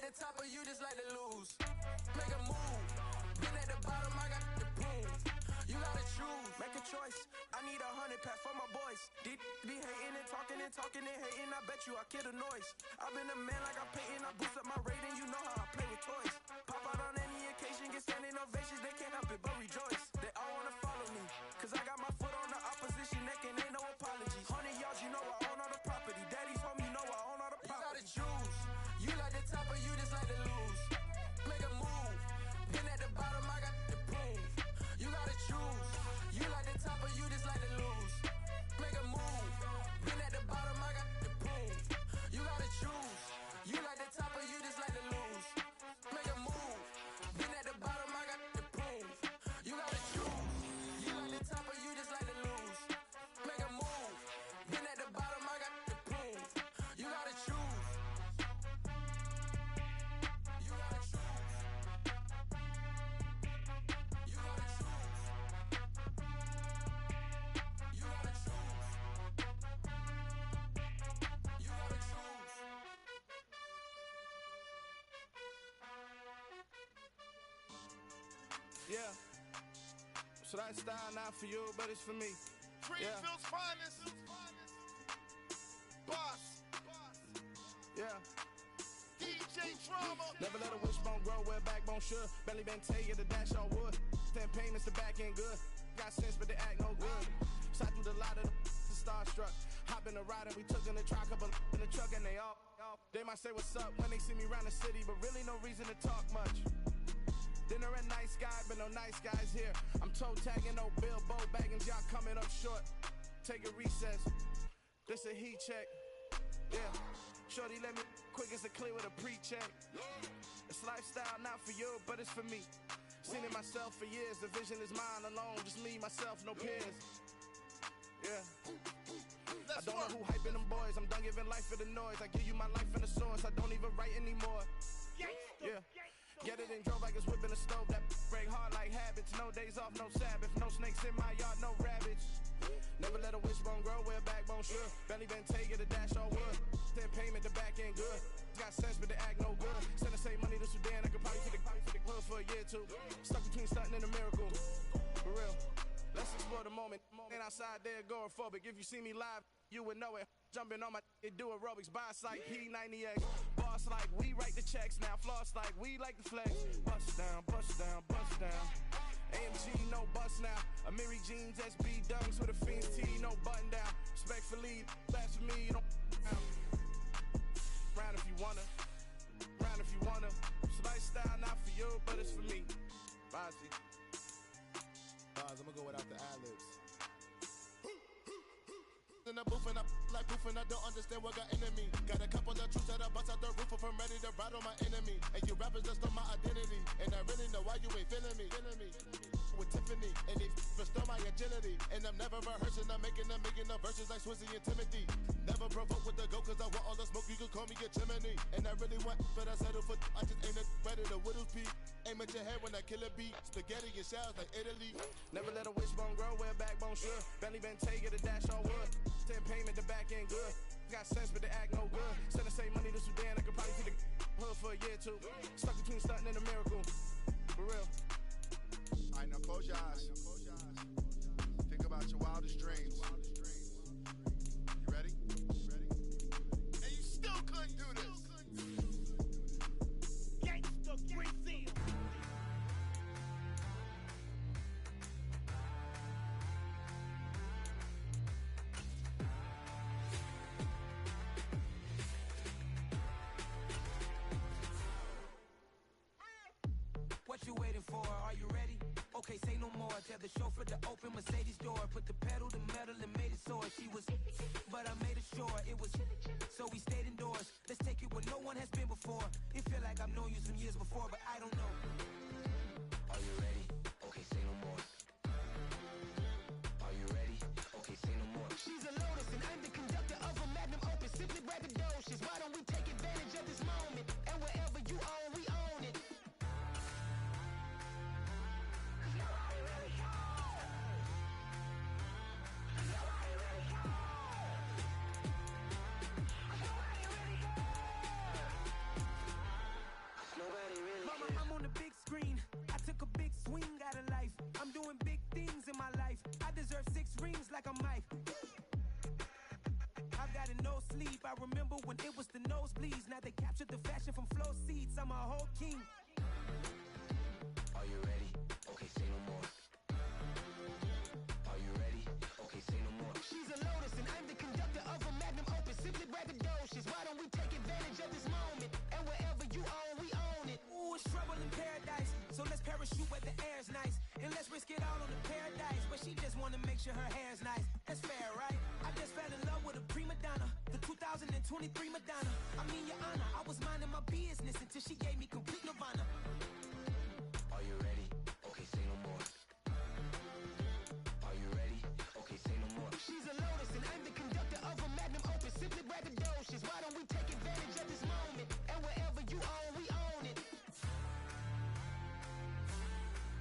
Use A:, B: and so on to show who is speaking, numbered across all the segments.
A: the top or you just like to lose? Make a move. Been at the bottom, I got the prove. You gotta choose. Make a choice. I need 100 pack for my boys. These be hating and talking and talking and hating. I bet you I kill the noise. I've been a man like I'm Peyton. I boost up my rating. You know how I play with toys. Pop out on any occasion, get standing ovations. They can't help it but rejoice. They all wanna follow me, cause I got my foot on the opposition neck and ain't no apologies. 100 yards, you know I own all the property. Daddy's home, you know I own all the property. You gotta choose. You like the top or you just like to lose? Make a move. Been at the bottom, I got the proof. You gotta choose. You like the top or you just like to lose? Make a move. Been at the bottom, I got the proof. You gotta choose. You like the top or you just like to lose? Make a move. Been at the bottom, I got the proof. You gotta choose. You like the top or you just like to lose? Make a move. Been at the bottom, I got the proof. You gotta choose. You gotta choose. You gotta choose. You gotta choose. You gotta choose.
B: Yeah. So that style not for you, but it's for me.
C: Greenfield's finest. Boss.
B: Yeah.
C: DJ Drama.
B: Never let a wishbone grow where backbone should. Belly been taking the dash on wood. 10 payments, the back end good. Got sense, but they act no good. Shot through the lot of the starstruck. Hop in the ride and we took in the truck, couple in the truck and they all. They might say what's up when they see me round the city, but really no reason to talk much. Dinner at nice guy, but no nice guys here. I'm toe tagging, no Bilbo baggins, y'all coming up short. Take a recess. This a heat check. Yeah. Shorty let me quick as a clear with a pre-check. It's lifestyle not for you, but it's for me. Seen it myself for years. The vision is mine alone. Just me, myself, no peers. Yeah. I don't know who hyping them boys. I'm done giving life for the noise. I give you my life in the source. I don't even write anymore. Yeah. Get it and drove like it's whipping a stove. That break hard like habits. No days off, no Sabbath. No snakes in my yard, no rabbits. Never let a wishbone grow where backbone should. Belly been taking the dash on wood. 10 payment, the back end good. Got sense, but they act no good. Send the same money to Sudan. I could probably take the hood for a year or two. Stuck between stunting and a miracle. For real. Let's explore the moment. Ain't outside there agoraphobic. If you see me live, you would know it. Jumping on my do aerobics, boss like P90X. Boss like we write the checks now. Floss like we like the flex. Bust down, bust down, bust down. AMG, no bust now. Amiri jeans, SB dunks with a Fiends T, no button down. Respectfully, that's for me, you don't round if you wanna. Round if you wanna. It's lifestyle not for you, but it's for me. Bozzy.
D: Buzz, I'm gonna go without the ad-libs. In the booth and I like proof and I don't understand what got into me. Got a couple of truths that I bust out the roof if I'm ready to ride on my enemy. And you rappers just stole my identity, and I really know why you ain't feeling me. With Tiffany, and they restore my agility. And I'm never rehearsing, I'm making up verses like Swizzy and Timothy. Never provoke with the go, cause I want all the smoke, you can call me a chimney. And I really want, but I settle for, I just ain't ready to whittle peak. Aim at your head when I kill a beat. Spaghetti and shells like Italy.
B: Never let a wishbone grow where backbone should. Belly been taking the dash on wood. 10 payment, the back end good. Got sense, but they act no good. Send the same money to Sudan, I could probably see the hood for a year or two. Stuck between stunting and a miracle. For real.
C: Alright, now close your eyes. Think about your wildest dreams. You ready? And you still couldn't do this. Gangsta Brazil.
A: What you waiting for? Are you ready? Okay, say no more. Tell the chauffeur to open Mercedes door. Put the pedal to metal and made it soar. She was, but I made it sure it was. So we stayed indoors. Let's take it where no one has been before. It feel like I've known you some years before, but I don't know. Are you ready? Okay, say no more. Are you ready? Okay, say no more. She's a Lotus and I'm the conductor of a Magnum Opus. Simply braggadocious. Why don't we take advantage of this moment? And wherever you own, we own it. I remember when it was the nosebleeds. Now they captured the fashion from flow seats. I'm a whole king. Are you ready? Okay, say no more. Are you ready? Okay, say no more. She's a lotus and I'm the conductor of a magnum opus. Simply braggadocious. Why don't we take advantage of this moment? And wherever you own, we own it. Ooh, it's trouble in paradise. So let's parachute where the air's nice. And let's risk it all on the paradise. But she just wanna make sure her hair's nice. That's fair, right? I just fell in love with a prima donna. The 2023 Madonna. I mean, your honor, I was minding my business until she gave me complete nirvana. Are you ready? Okay, say no more. Are you ready? Okay, say no more. She's a lotus and I'm the conductor of a magnum opus. Simply braggadocious. Why don't we take advantage of this moment? And wherever you own, we own it.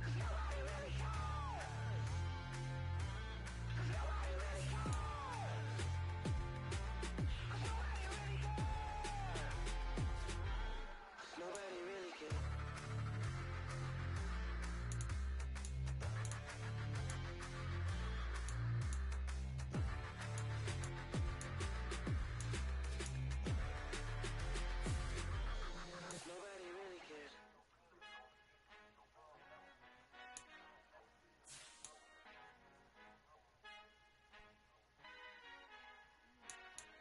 A: Cause nobody really cares. Cause nobody really cares. Cause nobody really cares. Nobody really cares. Nobody really cares.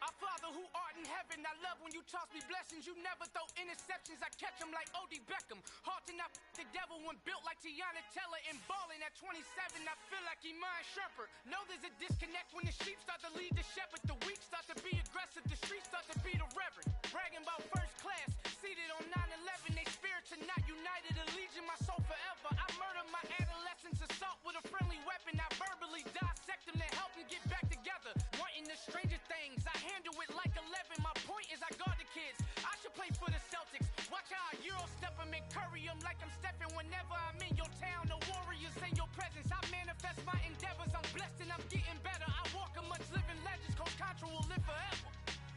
E: Our Father who art in heaven, I love when you toss me blessings. You never throw interceptions, I catch them like O.D. Beckham. Hard to not the devil when built like Tiana Teller. And balling at 27, I feel like Iman Shumpert. Know there's a disconnect when the sheep start to lead the shepherd. The weak start to be aggressive, the streets start to be the reverend. Bragging about first class, seated on 9/11. They spirits are not united, allegiance my soul forever. I murder my adolescence, assault with a friendly weapon. I verbally dissect them to help them get back together. Wanting the stranger things, I handle it like 11. My point is I guard the kids. I should play for the Celtics. Watch how I Euro step them and curry them like I'm stepping. Whenever I'm in your town, the Warriors in your presence. I manifest my endeavors. I'm blessed and I'm getting better. I walk amongst living legends. Coach Contra will live forever.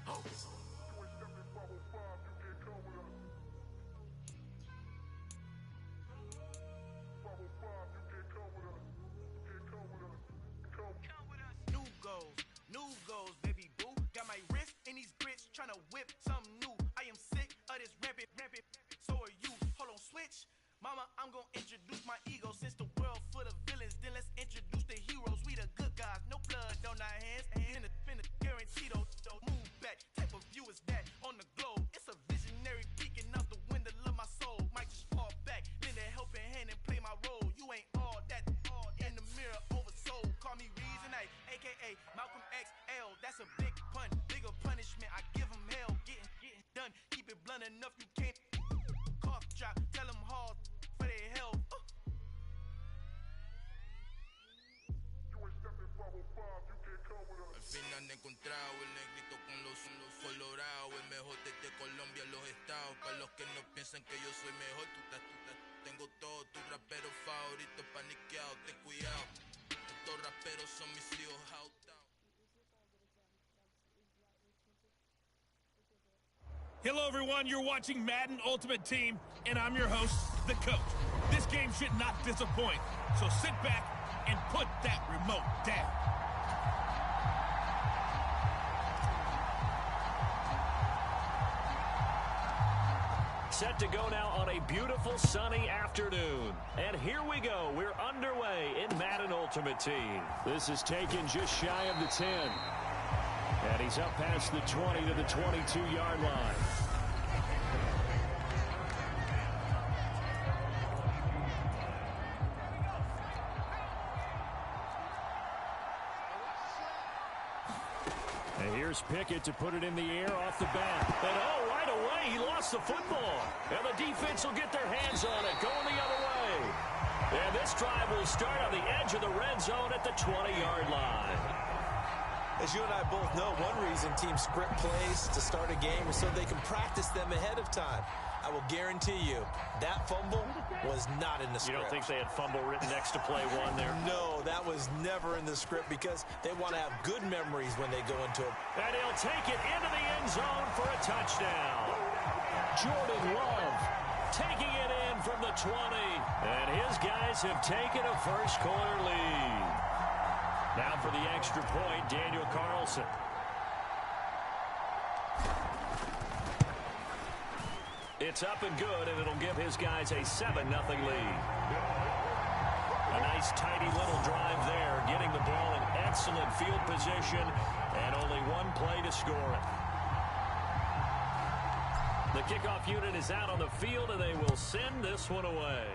E: Oh. New goals, baby boo. Got my wrist in these grits, tryna whip something new. I am sick of this rampant. So are you. Hold on, switch. Mama, I'm gonna introduce my ego. Since the world full of villains, then let's introduce the heroes. We the good guys, no blood on our hands. And finna guarantee those move back. Type of view is that on the globe. It's a visionary peeking out the window of my soul. Might just fall back, lend a helping hand and play my role. You ain't all that. In the mirror, oversold. Call me Reason A, aka Malcolm XL. That's a big pun, bigger punishment. I give him hell, getting done. Keep it blunt enough, you can't cough drop. Tell them hard for their health.
F: Al fin han encontrado el negrito con los colorados, el mejor desde Colombia, los estados. Para los que no piensan que yo soy mejor, tengo todos tus raperos favoritos paniqueados, ten cuidado. Estos raperos son mis hijos out down.
G: Hello everyone, you're watching Madden Ultimate Team, and I'm your host, the coach. This game should not disappoint, so sit back and put that remote down.
H: Set to go now on a beautiful sunny afternoon. And here we go. We're underway in Madden Ultimate Team. This is taken just shy of the 10. And he's up past the 20 to the 22-yard line. And here's Pickett to put it in the air off the bat. And oh, right away, he lost the football. And the defense will get their hands on it, going the other way. And this drive will start on the edge of the red zone at the 20-yard line.
I: As you and I both know, one reason teams script plays to start a game is so they can practice them ahead of time. I will guarantee you that fumble was not in the script.
H: You don't think they had fumble written next to play one there?
I: No, that was never in the script because they want to have good memories when they go into it.
H: And he'll take it into the end zone for a touchdown. Jordan Love taking it in from the 20. And his guys have taken a first quarter lead. Now for the extra point, Daniel Carlson. It's up and good, and it'll give his guys a 7-0 lead. A nice, tidy little drive there, getting the ball in excellent field position, and only one play to score it. The kickoff unit is out on the field, and they will send this one away.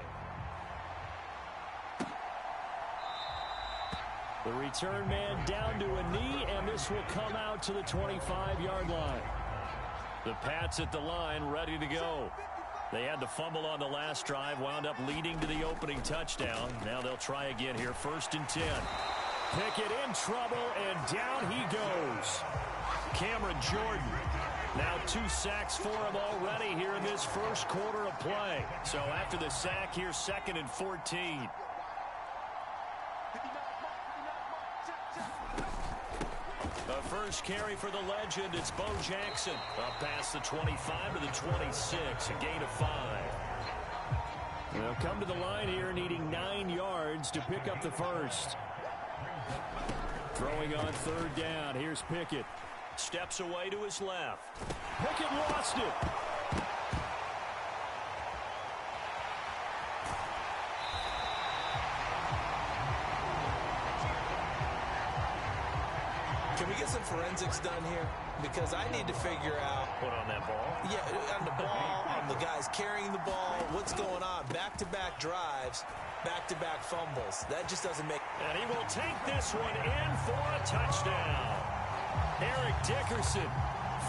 H: The return man down to a knee, and this will come out to the 25-yard line. The Pats at the line, ready to go. They had the fumble on the last drive, wound up leading to the opening touchdown. Now they'll try again here, 1st and 10. Pickett in trouble, and down he goes. Cameron Jordan. Now 2 sacks for him already here in this first quarter of play. So after the sack, here's 2nd and 14. The first carry for the legend, it's Bo Jackson. Up past the 25 to the 26, a gain of 5. They'll come to the line here needing 9 yards to pick up the first. Throwing on 3rd down, here's Pickett. Steps away to his left. Pickett lost it.
I: Can we get some forensics done here? Because I need to figure out...
H: What, on that ball?
I: Yeah, on the ball, on the guys carrying the ball. What's going on? Back-to-back drives, back-to-back fumbles. That just doesn't make...
H: And he will take this one in for a touchdown. Eric Dickerson,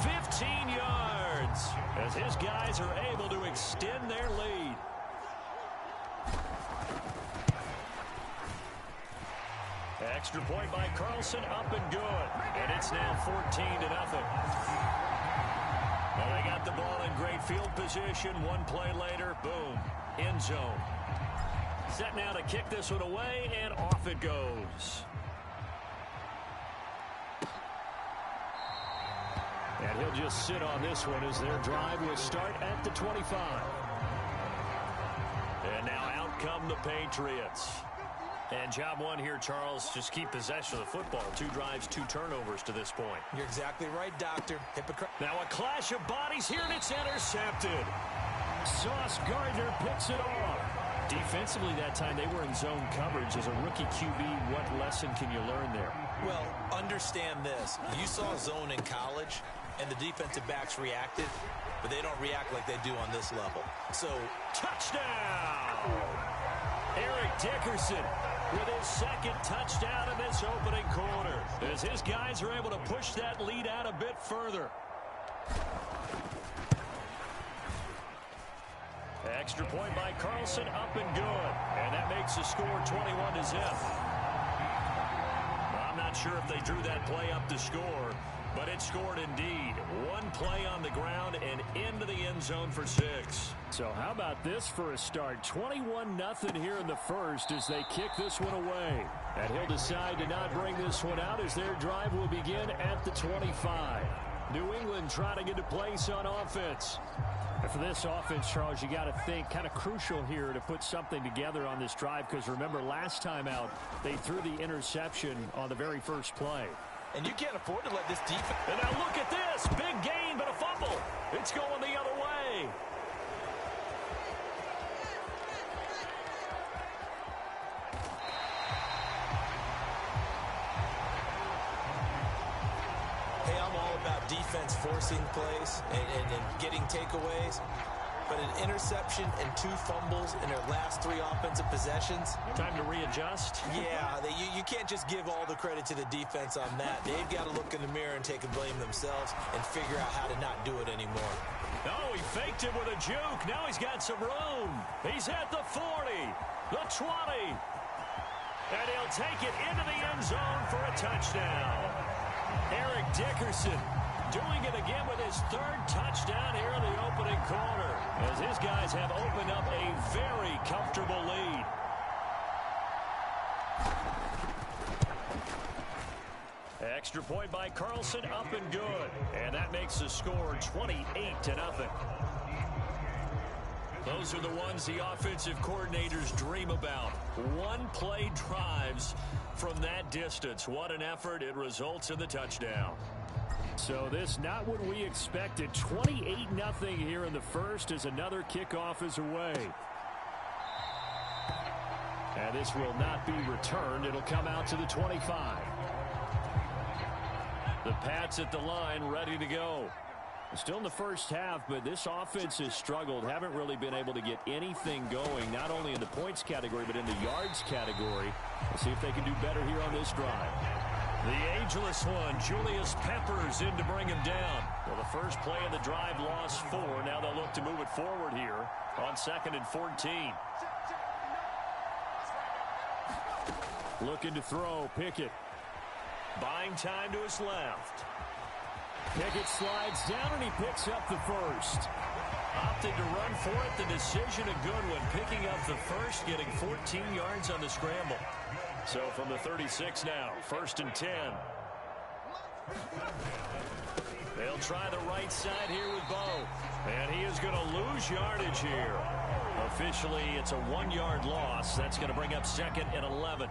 H: 15 yards, as his guys are able to extend their lead. Extra point by Carlson, up and good. And it's now 14-0. Well, they got the ball in great field position. One play later, boom, end zone. Set now to kick this one away, and off it goes. And he'll just sit on this one as their drive will start at the 25. And now out come the Patriots. And job one here, Charles, just keep possession of the football. 2 drives, 2 turnovers to this point.
I: You're exactly right, Doctor. Hypocrite.
H: Now a clash of bodies here, and it's intercepted. Sauce Gardner picks it off. Defensively that time, they were in zone coverage. As a rookie QB, what lesson can you learn there?
I: Well, understand this. You saw zone in college, and the defensive backs reacted, but they don't react like they do on this level. So,
H: touchdown! Eric Dickerson with his 2nd touchdown in this opening quarter, as his guys are able to push that lead out a bit further. Extra point by Carlson, up and good. And that makes the score 21-0. I'm not sure if they drew that play up to score, but it scored indeed. One play on the ground and into the end zone for 6. So how about this for a start? 21-0 here in the first as they kick this one away. And he'll decide to not bring this one out as their drive will begin at the 25. New England trying to get a place on offense. And for this offense, Charles, you got to think kind of crucial here to put something together on this drive, because remember last time out they threw the interception on the very first play.
I: And you can't afford to let this defense...
H: And now look at this. Big gain, but a fumble. It's going the other way.
I: Hey, I'm all about defense forcing plays and getting takeaways. But an interception and 2 fumbles in their last 3 offensive possessions.
H: Time to readjust.
I: Yeah, you can't just give all the credit to the defense on that. They've got to look in the mirror and take a blame themselves and figure out how to not do it anymore.
H: Oh, he faked him with a juke. Now he's got some room. He's at the 40, the 20. And he'll take it into the end zone for a touchdown. Eric Dickerson doing it again with his 3rd touchdown here in the opening quarter, as his guys have opened up a very comfortable lead. Extra point by Carlson, up and good. And that makes the score 28-0. Those are the ones the offensive coordinators dream about. One-play drives from that distance. What an effort. It results in the touchdown. So this not what we expected. 28-0 here in the first as another kickoff is away. And this will not be returned. It'll come out to the 25. The Pats at the line ready to go. Still in the first half, but this offense has struggled. Haven't really been able to get anything going, not only in the points category, but in the yards category. We'll see if they can do better here on this drive. The ageless one, Julius Peppers, in to bring him down. Well, the first play of the drive lost 4. Now they'll look to move it forward here on 2nd and 14. Looking to throw, Pickett. Buying time to his left. Pickett slides down, and he picks up the first. Opted to run for it. The decision a good one. Picking up the first, getting 14 yards on the scramble. So from the 36 now, 1st and 10. They'll try the right side here with Bo. And he is going to lose yardage here. Officially, it's a 1-yard loss. That's going to bring up 2nd and 11.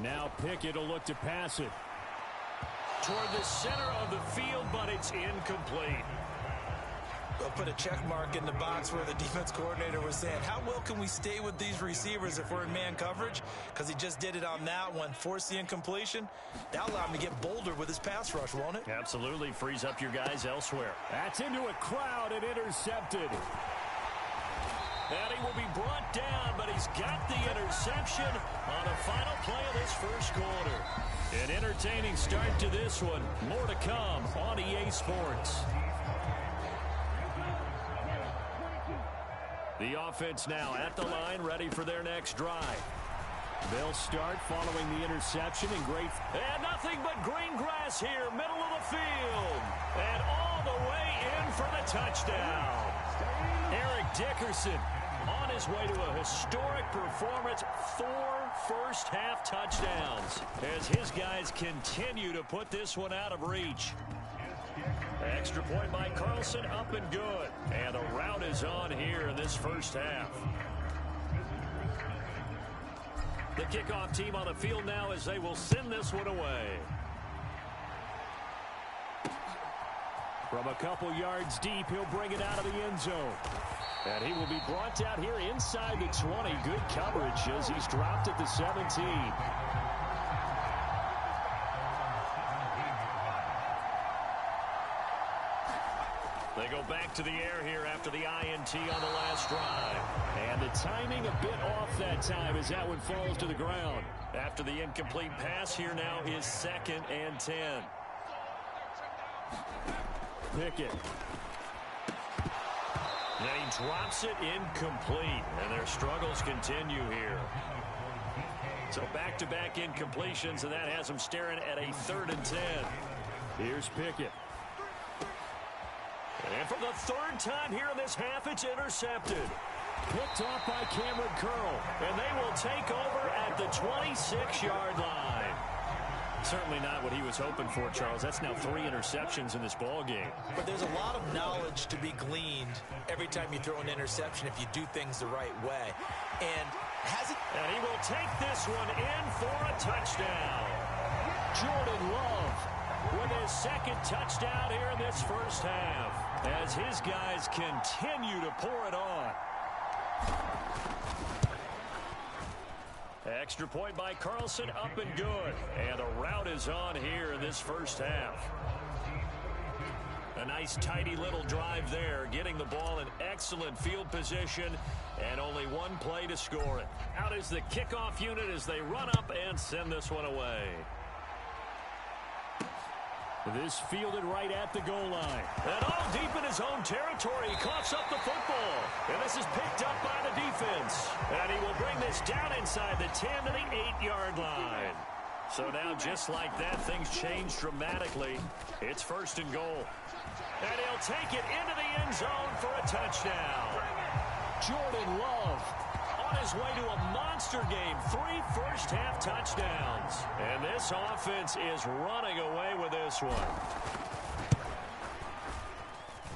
H: Now Pickett will look to pass it toward the center of the field, but it's incomplete.
I: They'll put a check mark in the box where the defense coordinator was saying, how well can we stay with these receivers if we're in man coverage? Because he just did it on that one, forced the incompletion. That'll allow him to get bolder with his pass rush, won't it?
H: Absolutely. Frees up your guys elsewhere. That's into a crowd and intercepted. And he will be brought down, but he's got the interception on the final play of this first quarter. An entertaining start to this one. More to come on EA Sports. The offense now at the line, ready for their next drive. They'll start following the interception and and nothing but green grass here, middle of the field. And all the way in for the touchdown. Eric Dickerson on his way to a historic performance, 4 first-half touchdowns as his guys continue to put this one out of reach. Extra point by Carlson, up and good. And the route is on here in this first half. The kickoff team on the field now as they will send this one away. From a couple yards deep, he'll bring it out of the end zone. And he will be brought down here inside the 20. Good coverage as he's dropped at the 17. They go back to the air here after the INT on the last drive. And the timing a bit off that time as that one falls to the ground. After the incomplete pass, here now is 2nd and 10. Pickett. And he drops it incomplete. And their struggles continue here. So back-to-back incompletions, and that has them staring at a 3rd and 10. Here's Pickett. And for the 3rd time here in this half, it's intercepted. Picked off by Cameron Curl. And they will take over at the 26-yard line. Certainly not what he was hoping for, Charles. That's now 3 interceptions in this ball game.
I: But there's a lot of knowledge to be gleaned every time you throw an interception if you do things the right way. And
H: he will take this one in for a touchdown. Jordan Love with his 2nd touchdown here in this first half as his guys continue to pour it on. Extra point by Carlson, up and good. And the route is on here in this first half. A nice, tidy little drive there, getting the ball in excellent field position, and only one play to score it. Out is the kickoff unit as they run up and send this one away. This fielded right at the goal line. And all deep in his own territory, he coughs up the football. And this is picked up by the defense. And he will bring this down inside the 10 to the 8-yard line. So now, just like that, things change dramatically. It's 1st and goal. And he'll take it into the end zone for a touchdown. Jordan Love on his way to a monster game. 3 first-half touchdowns. And this offense is running away with this one.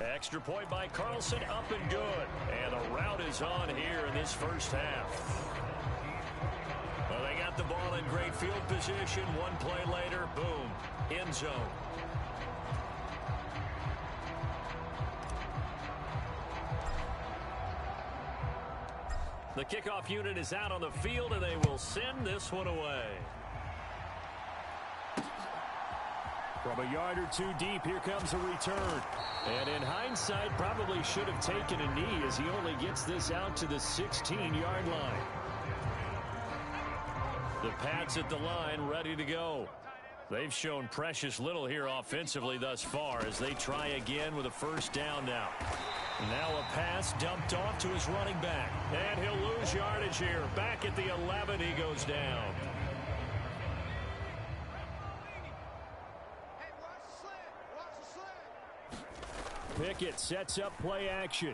H: Extra point by Carlson, up and good. And the rout is on here in this first half. Well, they got the ball in great field position. One play later, boom, end zone. The kickoff unit is out on the field, and they will send this one away. From a yard or two deep, here comes a return. And in hindsight, probably should have taken a knee as he only gets this out to the 16-yard line. The Pats at the line, ready to go. They've shown precious little here offensively thus far as they try again with a first down now. Now a pass dumped off to his running back. And he'll lose yardage here. Back at the 11, he goes down. Pickett sets up play action.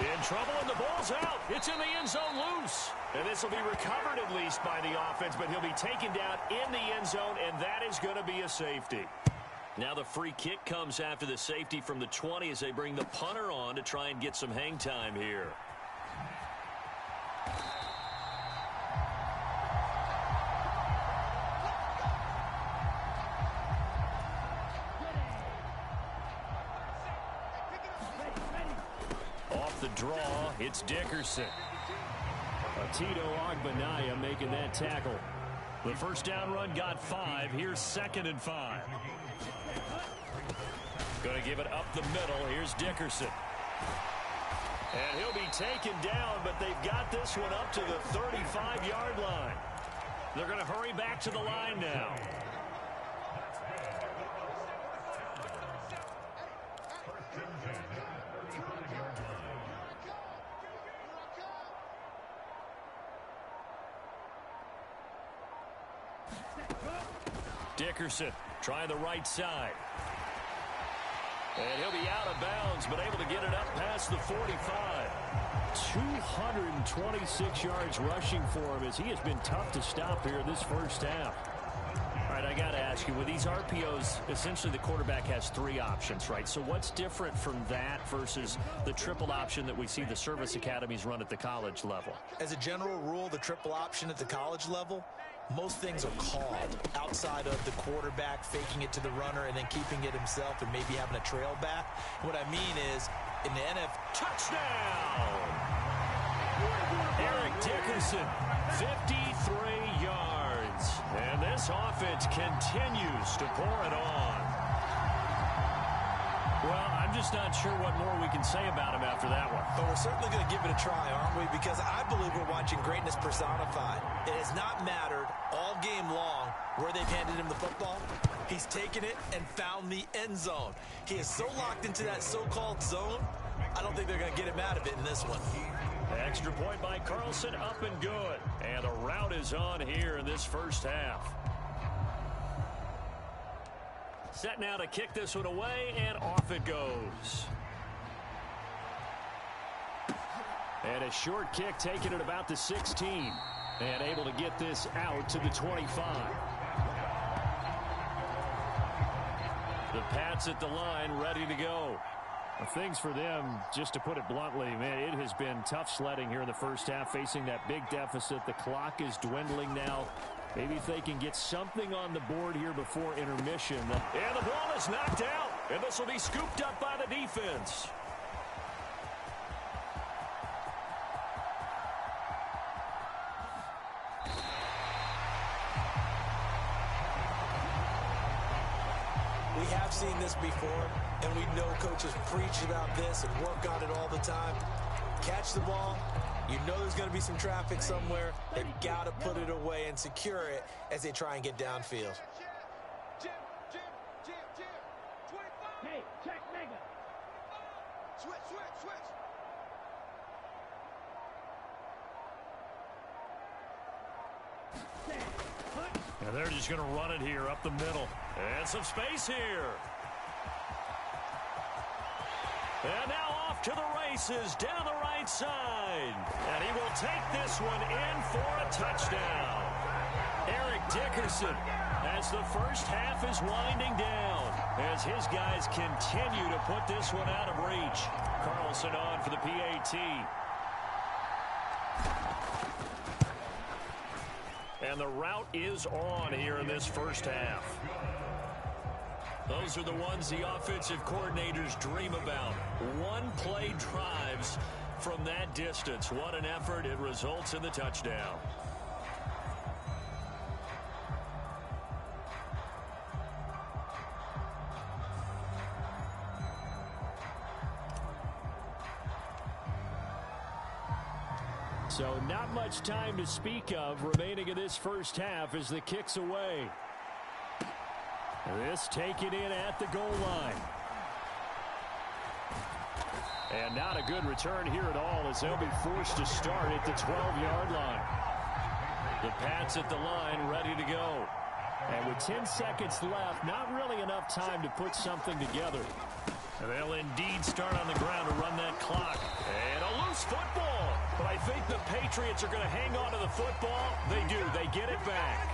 H: In trouble, and the ball's out. It's in the end zone loose. And this will be recovered at least by the offense, but he'll be taken down in the end zone, and that is going to be a safety. Now the free kick comes after the safety from the 20 as they bring the punter on to try and get some hang time here. Off the draw, it's Dickerson. Tito Agbanaya making that tackle. The first down run got 5. Here's 2nd and 5. Going to give it up the middle. Here's Dickerson. And he'll be taken down, but they've got this one up to the 35-yard line. They're going to hurry back to the line now. Dickerson trying the right side. And he'll be out of bounds, but able to get it up past the 45. 226 yards rushing for him as he has been tough to stop here this first half. All right, I got to ask you, with these RPOs, essentially the quarterback has 3 options, right? So what's different from that versus the triple option that we see the service academies run at the college level?
I: As a general rule, the triple option at the college level, most things are called outside of the quarterback faking it to the runner and then keeping it himself and maybe having a trail back. What I mean is, in the NFL,
H: touchdown! Eric Dickerson, 53 yards. And this offense continues to pour it on. Well, I'm just not sure what more we can say about him after that one.
I: But we're certainly going to give it a try, aren't we? Because I believe we're watching greatness personified. It has not mattered all game long where they've handed him the football. He's taken it and found the end zone. He is so locked into that so-called zone, I don't think they're going to get him out of it in this one.
H: Extra point by Carlson, up and good. And a rout is on here in this first half. Set now to kick this one away, and off it goes. And a short kick taken at about the 16. And able to get this out to the 25. The Pats at the line, ready to go. Well, things for them, just to put it bluntly, man, it has been tough sledding here in the first half, facing that big deficit. The clock is dwindling now. Maybe if they can get something on the board here before intermission. And the ball is knocked out, and this will be scooped up by the defense.
I: We have seen this before, and we know coaches preach about this and work on it all the time. Catch the ball. You know there's going to be some traffic somewhere. They've got to put it away and secure it as they try and get downfield.
E: Hey, check mega. Switch.
H: And they're just going to run it here up the middle. And some space here. And now off to the races down the right side. And he will take this one in for a touchdown. Eric Dickerson as the first half is winding down, as his guys continue to put this one out of reach. Carlson on for the PAT. And the route is on here in this first half. Those are the ones the offensive coordinators dream about. One-play drives from that distance. What an effort. It results in the touchdown. So not much time to speak of remaining in this first half as the kick's away. This taken in at the goal line. And not a good return here at all, as they'll be forced to start at the 12-yard line. The Pats at the line ready to go. And with 10 seconds left, not really enough time to put something together. They'll indeed start on the ground to run that clock. And a loose football. But I think the Patriots are going to hang on to the football. They do. They get it back.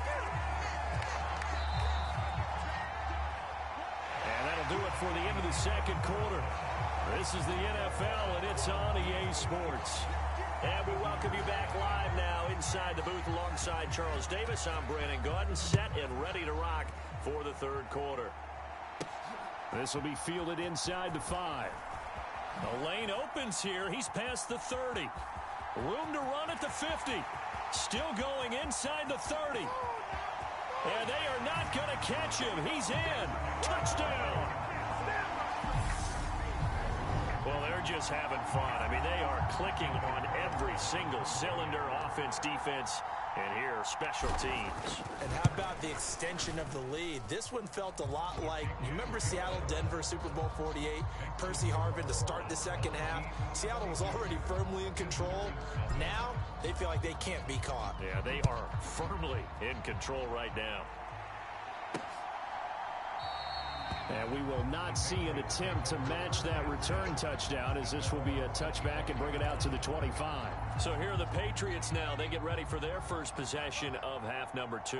H: And that'll do it for the end of the second quarter. This is the NFL, and it's on EA Sports. And we welcome you back live now inside the booth alongside Charles Davis. I'm Brandon Gaudin, set and ready to rock for the third quarter. This will be fielded inside the 5. The lane opens here. He's past the 30. Room to run at the 50. Still going inside the 30. And they are not going to catch him. He's in. Touchdown. Well, they're just having fun. I mean, they are clicking on every single cylinder, offense, defense, and here, special teams.
I: And how about the extension of the lead? This one felt a lot like, you remember Seattle-Denver Super Bowl 48? Percy Harvin to start the second half. Seattle was already firmly in control. Now, they feel like they can't be caught.
H: Yeah, they are firmly in control right now. And we will not see an attempt to match that return touchdown, as this will be a touchback and bring it out to the 25. So here are the Patriots now. They get ready for their first possession of half number 2.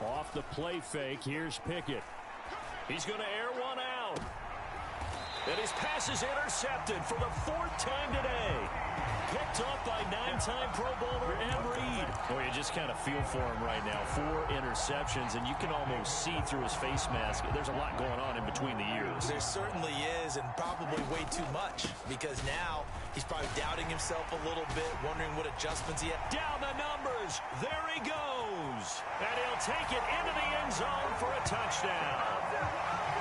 H: Off the play fake, here's Pickett. He's going to air one out. And his pass is intercepted for the 4th time today. Picked off by 9-time Pro Bowler Ed Reed. Boy, you just kind of feel for him right now. 4 interceptions, and you can almost see through his face mask. There's a lot going on in between the ears.
I: There certainly is, and probably way too much, because now he's probably doubting himself a little bit, wondering what adjustments he had.
H: Down the numbers. There he goes. And he'll take it into the end zone for a touchdown.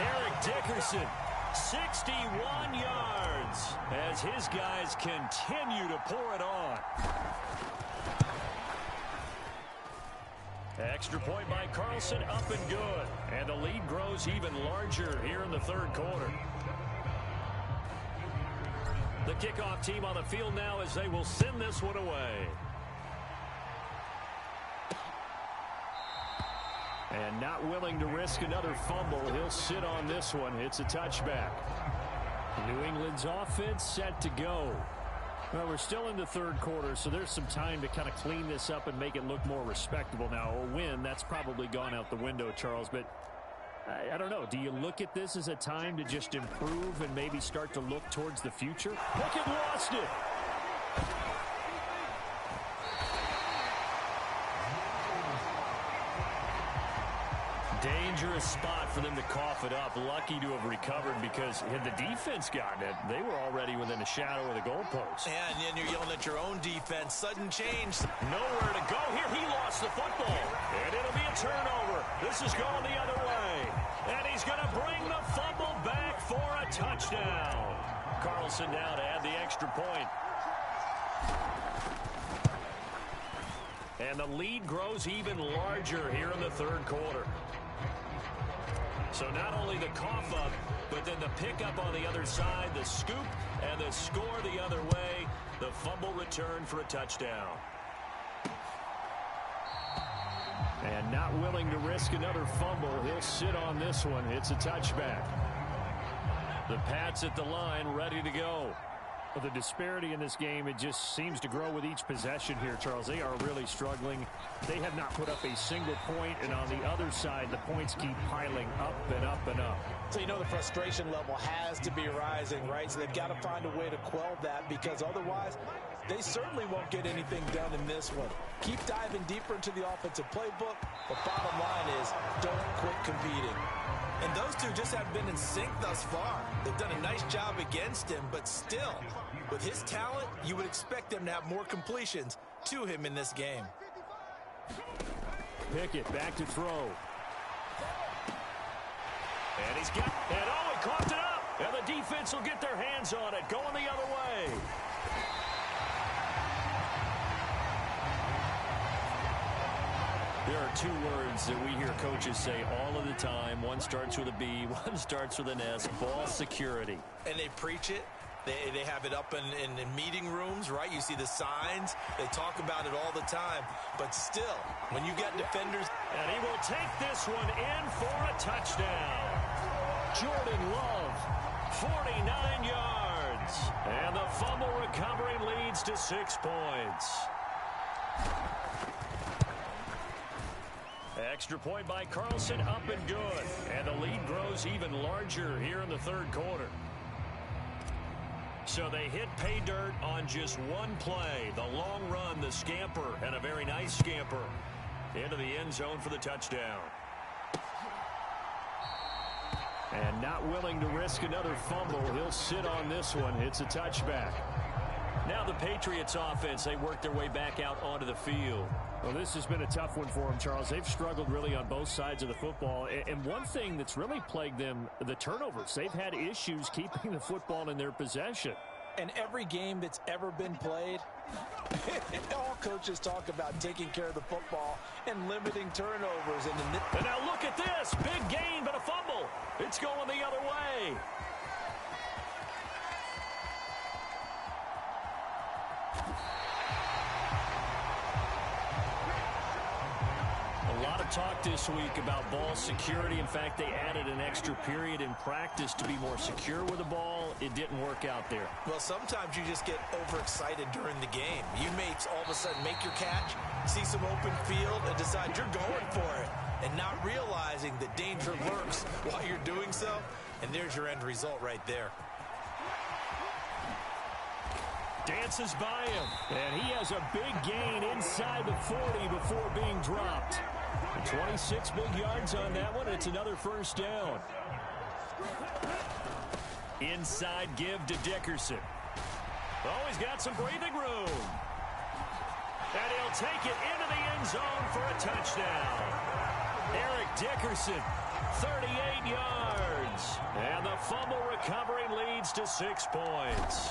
H: Eric Dickerson, 61 yards, as his guys continue to pour it on. Extra point by Carlson, up and good. And the lead grows even larger here in the third quarter. The kickoff team on the field now as they will send this one away. And not willing to risk another fumble, he'll sit on this one. It's a touchback. New England's offense set to go. Well, we're still in the third quarter, so there's some time to kind of clean this up and make it look more respectable now. A win, that's probably gone out the window, Charles, but I don't know. Do you look at this as a time to just improve and maybe start to look towards the future? Pickett lost it. Dangerous spot for them to cough it up. Lucky to have recovered, because had the defense gotten it, they were already within a shadow of the goalpost.
I: And then you're yelling at your own defense. Sudden change.
H: Nowhere to go here. He lost the football. And it'll be a turnover. This is going the other way. And he's going to bring the fumble back for a touchdown. Carlson now to add the extra point. And the lead grows even larger here in the third quarter. So not only the cough up, but then the pickup on the other side, the scoop, and the score the other way. The fumble return for a touchdown. And not willing to risk another fumble, he'll sit on this one. It's a touchback. The Pats at the line, ready to go. Well, the disparity in this game, it just seems to grow with each possession here, Charles. They are really struggling. They have not put up a single point, and on the other side, the points keep piling up and up and up.
I: So you know the frustration level has to be rising, right? So they've got to find a way to quell that, because otherwise they certainly won't get anything done in this one. Keep diving deeper into the offensive playbook. The bottom line is don't quit competing. And those two just haven't been in sync thus far. They've done a nice job against him, but still, with his talent, you would expect them to have more completions to him in this game.
H: Pickett back to throw. And he's got, and oh, he coughed it up. And the defense will get their hands on it, going the other way. There are two words that we hear coaches say all of the time. One starts with a B, one starts with an S, ball security.
I: And they preach it. They have it up in meeting rooms, right? You see the signs. They talk about it all the time. But still, when you got defenders.
H: And he will take this one in for a touchdown. Jordan Love, 49 yards. And the fumble recovery leads to 6 points. Extra point by Carlson, up and good. And the lead grows even larger here in the third quarter. So they hit pay dirt on just one play. The long run, the scamper, and a very nice scamper into the end zone for the touchdown. And not willing to risk another fumble. He'll sit on this one. It's a touchback. Now the Patriots offense, they work their way back out onto the field. Well, this has been a tough one for them, Charles. They've struggled really on both sides of the football. And one thing that's really plagued them, the turnovers. They've had issues keeping the football in their possession.
I: And every game that's ever been played, all coaches talk about taking care of the football and limiting turnovers. And
H: now look at this. Big gain, but a fumble. It's going the other way. A lot of talk this week about ball security. In fact, they added an extra period in practice to be more secure with the ball. It didn't work out there.
I: Well, sometimes you just get overexcited during the game. You may all of a sudden make your catch, see some open field, and decide you're going for it, and not realizing the danger lurks while you're doing so. And there's your end result right there.
H: Dances by him, and he has a big gain inside the 40 before being dropped. 26 big yards on that one. It's another first down. Inside give to Dickerson. Oh, he's got some breathing room. And he'll take it into the end zone for a touchdown. Eric Dickerson, 38 yards. And the fumble recovery leads to 6 points.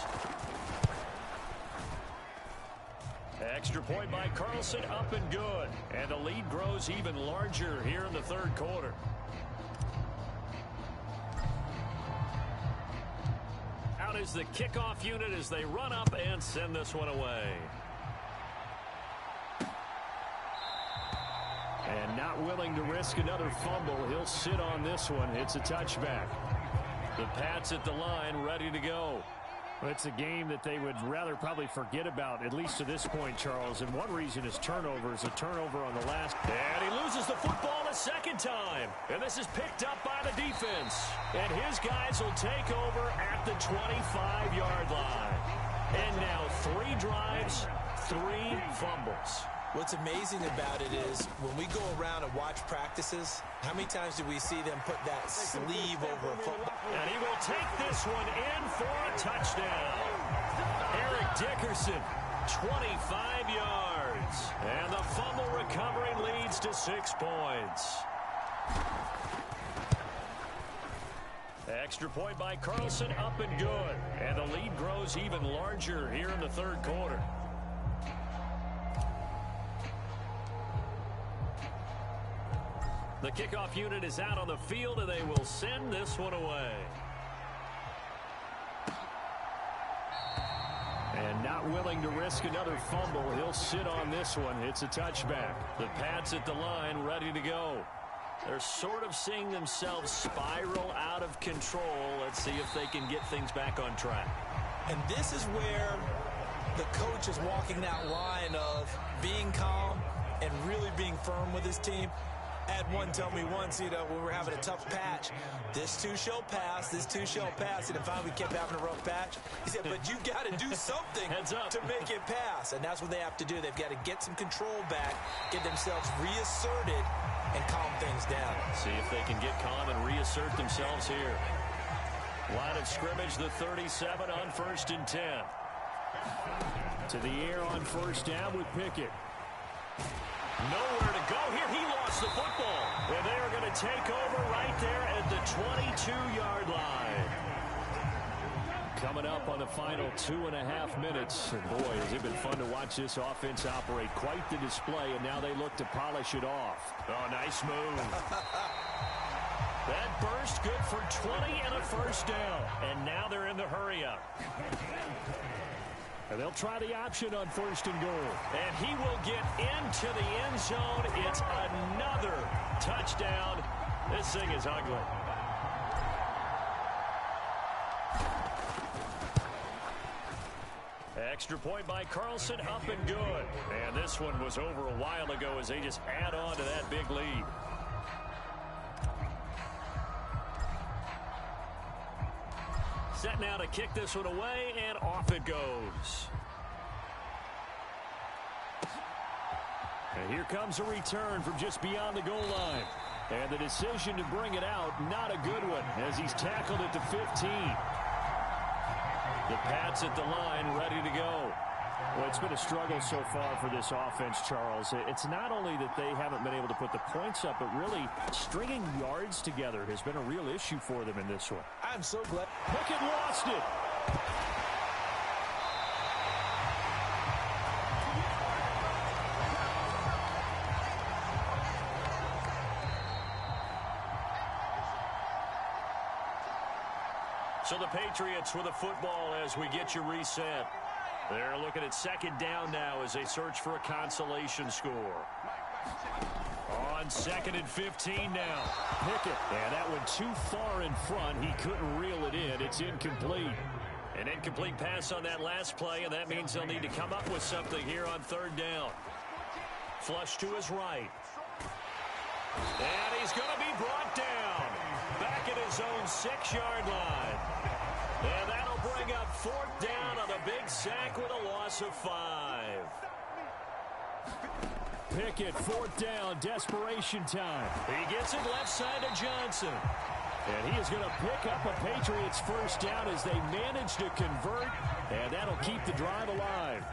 H: Extra point by Carlson, up and good. And the lead grows even larger here in the third quarter. Out is the kickoff unit as they run up and send this one away. And not willing to risk another fumble. He'll sit on this one. It's a touchback. The Pats at the line, ready to go. Well, it's a game that they would rather probably forget about, at least to this point, Charles. And one reason is turnovers. A turnover on the last. And he loses the football a second time. And this is picked up by the defense. And his guys will take over at the 25-yard line. And now 3 drives, 3 fumbles.
I: What's amazing about it is when we go around and watch practices, how many times do we see them put that sleeve over a football?
H: And he will take this one in for a touchdown. Eric Dickerson, 25 yards. And the fumble recovery leads to 6 points. Extra point by Carlson, up and good. And the lead grows even larger here in the third quarter. The kickoff unit is out on the field, and they will send this one away. And not willing to risk another fumble, he'll sit on this one. It's a touchback. The Pats at the line, ready to go. They're sort of seeing themselves spiral out of control. Let's see if they can get things back on track.
I: And this is where the coach is walking that line of being calm and really being firm with his team. I had one tell me once, when we're having a tough patch, this too shall pass, this too shall pass. And then finally we kept having a rough patch. He said, but you got to do something to make it pass. And that's what they have to do. They've got to get some control back, get themselves reasserted, and calm things down.
H: See if they can get calm and reassert themselves here. Line of scrimmage, the 37 on 1st and 10. To the air on 1st down with Pickett. Nowhere to go here. He lost the football. And they are going to take over right there at the 22-yard line. Coming up on the final 2.5 minutes. And boy, has it been fun to watch this offense operate. Quite the display, and now they look to polish it off. Oh, nice move. That burst good for 20 and a 1st down. And now they're in the hurry-up. And they'll try the option on 1st and goal. And he will get into the end zone. It's another touchdown. This thing is ugly. Extra point by Carlson, up and good. And this one was over a while ago as they just add on to that big lead. Set now to kick this one away, and off it goes. And here comes a return from just beyond the goal line. And the decision to bring it out, not a good one, as he's tackled at the 15. The Pats at the line, ready to go. Well, it's been a struggle so far for this offense, Charles. It's not only that they haven't been able to put the points up, but really stringing yards together has been a real issue for them in this one.
I: I'm so glad.
H: Pickett lost it. So the Patriots with a football as we get you reset. They're looking at 2nd down now as they search for a consolation score. On 2nd and 15 now. Pickett. And that went too far in front. He couldn't reel it in. It's incomplete. An incomplete pass on that last play, and that means they'll need to come up with something here on 3rd down. Flush to his right. And he's going to be brought down. Back at his own 6-yard line. And that'll bring up 4th down on a big sack with a loss of 5. Pickett, 4th down, desperation time. He gets it left side to Johnson. And he is going to pick up a Patriots 1st down as they manage to convert. And that'll keep the drive alive.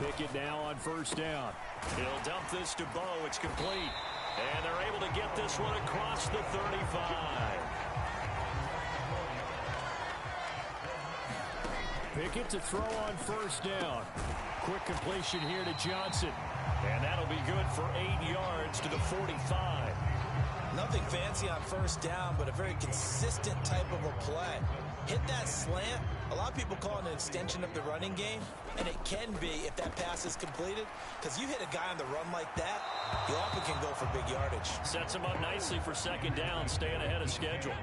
H: Pickett now on 1st down. He'll dump this to Bo. It's complete. And they're able to get this one across the 35. Pickett to throw on 1st down. Quick completion here to Johnson. And that'll be good for 8 yards to the 45.
I: Nothing fancy on 1st down, but a very consistent type of a play. Hit that slant. A lot of people call it an extension of the running game, and it can be if that pass is completed, because you hit a guy on the run like that, you often can go for big yardage. Sets him up nicely for 2nd down, staying ahead of schedule.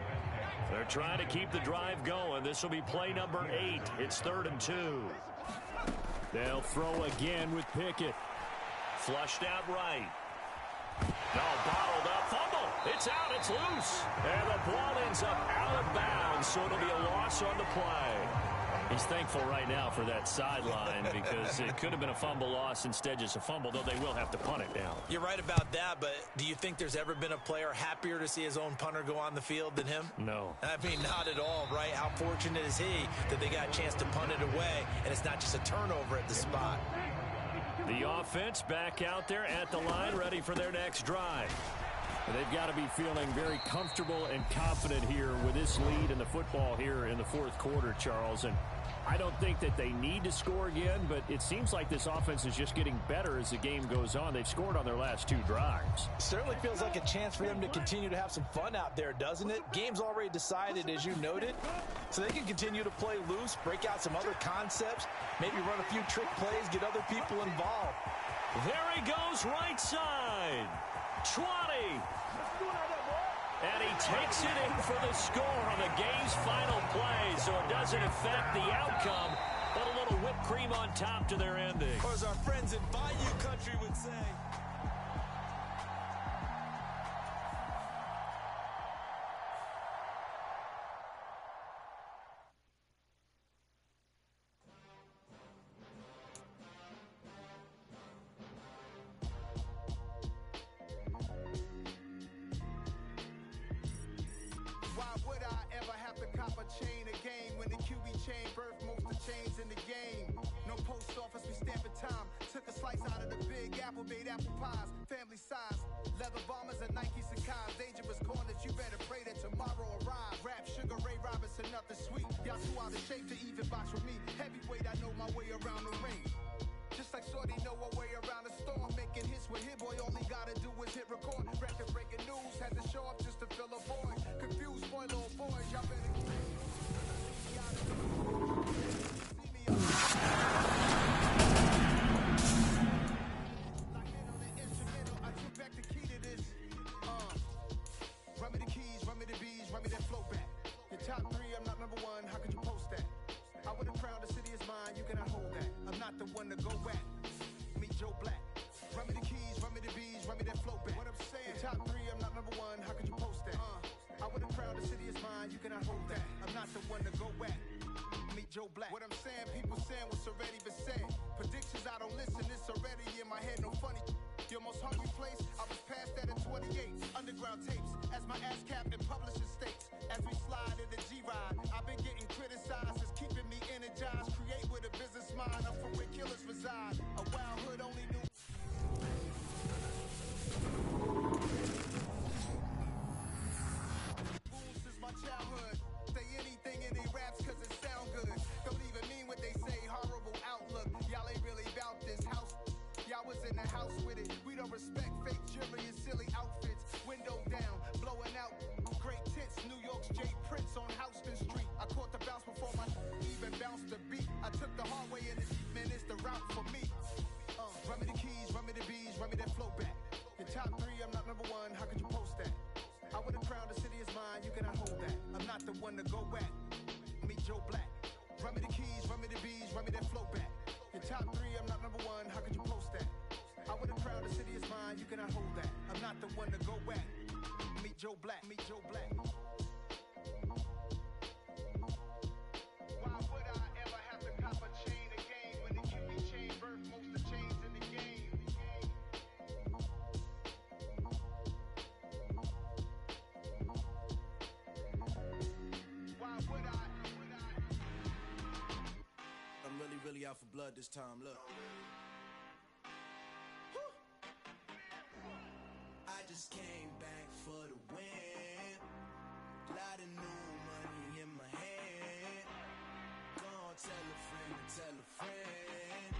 I: They're trying to keep the drive going. This will be play number 8. It's 3rd and 2. They'll throw again with Pickett. Flushed out right. No, bottled up. Fumble. It's out. It's loose. And the ball ends up out of bounds, so it'll be a loss on the play. He's thankful right now for that sideline because it could have been a fumble loss, instead just a fumble, though they will have to punt it down. You're right about that, but do you think there's ever been a player happier to see his own punter go on the field than him? No. I mean, not at all, right? How fortunate is he that they got a chance to punt it away, and it's not just a turnover at the spot. The offense back out there at the line, ready for their next drive. They've got to be feeling very comfortable and confident here with this lead in the football here in the 4th quarter, Charles. And I don't think that they need to score again, but it seems like this offense is just getting better as the game goes on. They've scored on their last 2 drives. Certainly feels like a chance for them to continue to have some fun out there, doesn't it? Game's already decided, as you noted, so they can continue to play loose, break out some other concepts, maybe run a few trick plays, get other people involved. There he goes, right side. 20.
H: And he takes it in for the score on the game's final play, so it doesn't affect the outcome, but a little whipped cream on top to their ending.
I: Or as our friends in Bayou Country would say.
B: Why would I ever have to cop a chain a game when the QB chain birthed most of the chains in the game? No post office, we stamping time. Took a slice out of the big apple, made apple pies, family size. Leather bombers and Nike Sacai's. Dangerous corners, you better pray that tomorrow arrive. Rap, Sugar Ray Robinson, nothing sweet. Y'all too out of shape to even box with me. Heavyweight, I know my way around the ring. Just like Shorty know her way around the storm. Making hits with Hit Boy, all he gotta do is hit record. Record breaking news, had to show up just to fill a void. Confused, boy, little boys, y'all better keep see me on. Like in on the instrumental, I took back the key to this. Run me the keys, run me the bees, run me that flow back. Your top three, I'm not number one, how could you post that? I would've crowned the city is mine, you cannot hold that. I'm not the one to go back. Meet Joe Black. Run me the keys, run me the bees, run me that flow back. What I'm saying, top three, I'm not number one, how could you post that? I would've crowned the city is mine, you cannot hold that. I'm not the one to go back. Meet Joe Black. What I'm saying, people saying what's already been said. Predictions, I don't listen, it's already in my head, no funny. Your most hungry place, I was past that in 28. Underground tapes, as my ass cap in publishing states. As we slide in the G-Ride, I've been getting criticized, it's keeping me energized. Create with a business mind, I'm from where killers reside. A wild hood only knew. Boom since my childhood. Say anything in they raps cause it sound good. Don't even mean what they say, horrible outlook. Y'all ain't really about this house. Y'all was in the house with it. We don't respect fake jewelry and silly outfits. Window down, blowing out great tits. New York's J. Prince on Houston Street. I caught the bounce before my even bounced the beat. I took the hard way in the deep, man, it's the route for me. Run me the keys, run me the bees, run me that flow back. Your top three, I'm not number one, how could you post that? I would've crowned the city is mine, you cannot hold that. I'm not the one to go back. Meet Joe Black. Run me the keys, run me the bees, run me that flow back. Your top three, I'm not number one, how could you post that? I would've crowned the city is mine, you cannot hold that. I'm not the one to go back. Meet Joe Black, meet Joe Black. Why would I ever have to cop a chain a game when the QB chain birthed most of the chains in the game? Why would I?
A: I'm really out for blood this time, look. I just came back for the win. Lot of new money in my hand. Gonna tell a friend to tell a friend.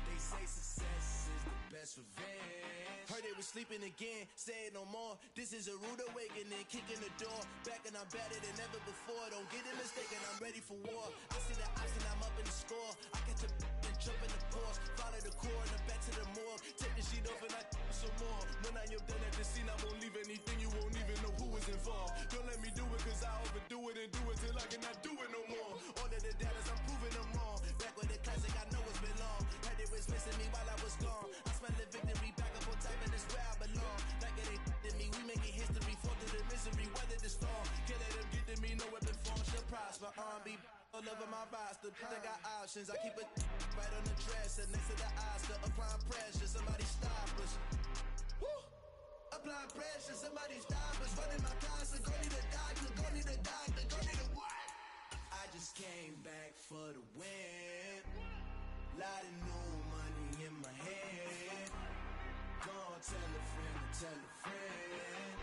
A: They say success is the best revenge. Heard they was sleeping again, say it no more. This is a rude awakening, kicking the door. Back and I'm better than ever before. Don't get it mistaken, I'm ready for war. I see the option, I'm up in the score. I catch a and jump in the course. Follow the core and the back to the morgue. Take the sheet off and I some more. When I am done at the scene, I won't leave anything. You won't even know who is involved. Don't let me do it cause I overdo it and do it till I cannot do it no more. All of the doubters, I'm proving them wrong. Back with the classic, I know it's been long. Had it was missing me while I was gone. I smell the victory back up on top and it's where I belong. Like it ain't to me, we making history. Fall through the misery, weather the storm. Can't let them get to me, no weapon form shall prosper. R&B all over my roster, I got options. I keep it right on the dresser, next to the Oscar. Applying pressure, somebody stop us. Woo! Applying pressure, somebody stop us. Running my closet, go need a doctor, go need a doctor, go need a what? I just came back for the win. Lot of new money in my hand. Gonna tell a friend to tell a friend.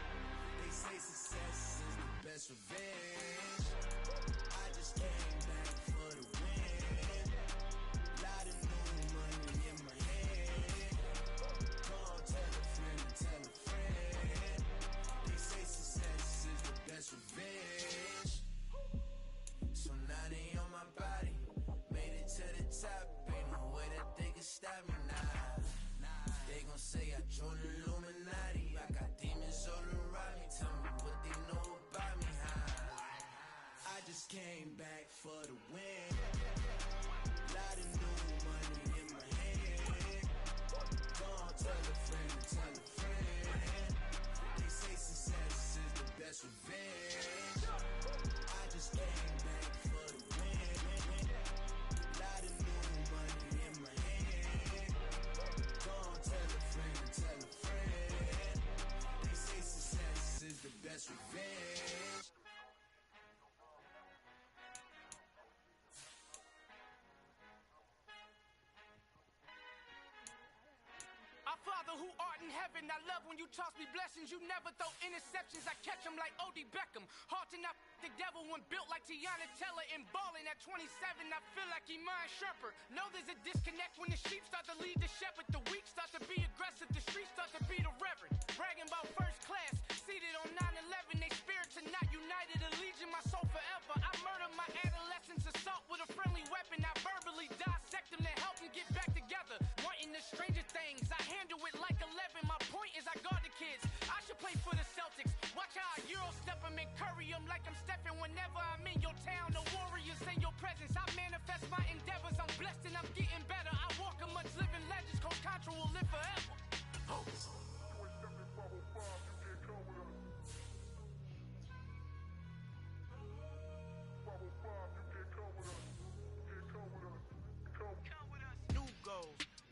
A: They say success is the best revenge. I just came back for the win. Lot of new money in my hand. Gonna tell a friend to tell a friend. They say success is the best revenge. So now they on my body. Made it to the top. Ain't no way that they can for the win. Lot of new money in my hand. Gonna tell a friend to tell a friend. They say success is the best revenge. I just came back for the win. Lot of new money in my hand. Gonna tell a friend to tell a friend. They say success is the best revenge.
E: Our Father who art in heaven, I love when you toss me blessings. You never throw interceptions, I catch them like O.D. Beckham. Hard to knock the devil when built like Tiana Teller. And balling at 27, I feel like Iman Shumpert. Know there's a disconnect when the sheep start to lead the shepherd. The weak start to be aggressive, the streets start to be the reverend. Bragging about first class, seated on 9/11. They spirits are not united, a legion, my soul forever. I murder my adolescence, assault with a friendly weapon. I verbally dissect them to help them get back together. Wanting the stranger things, I handle it like 11. My point is I guard the kids. I should play for the Celtics. Watch how I Euro step them and curry them like I'm Stephen. Whenever I'm in your town, the Warriors in your presence. I manifest my endeavors. I'm blessed and I'm getting better. I walk amongst living legends. Coach Contra will live forever. Oh.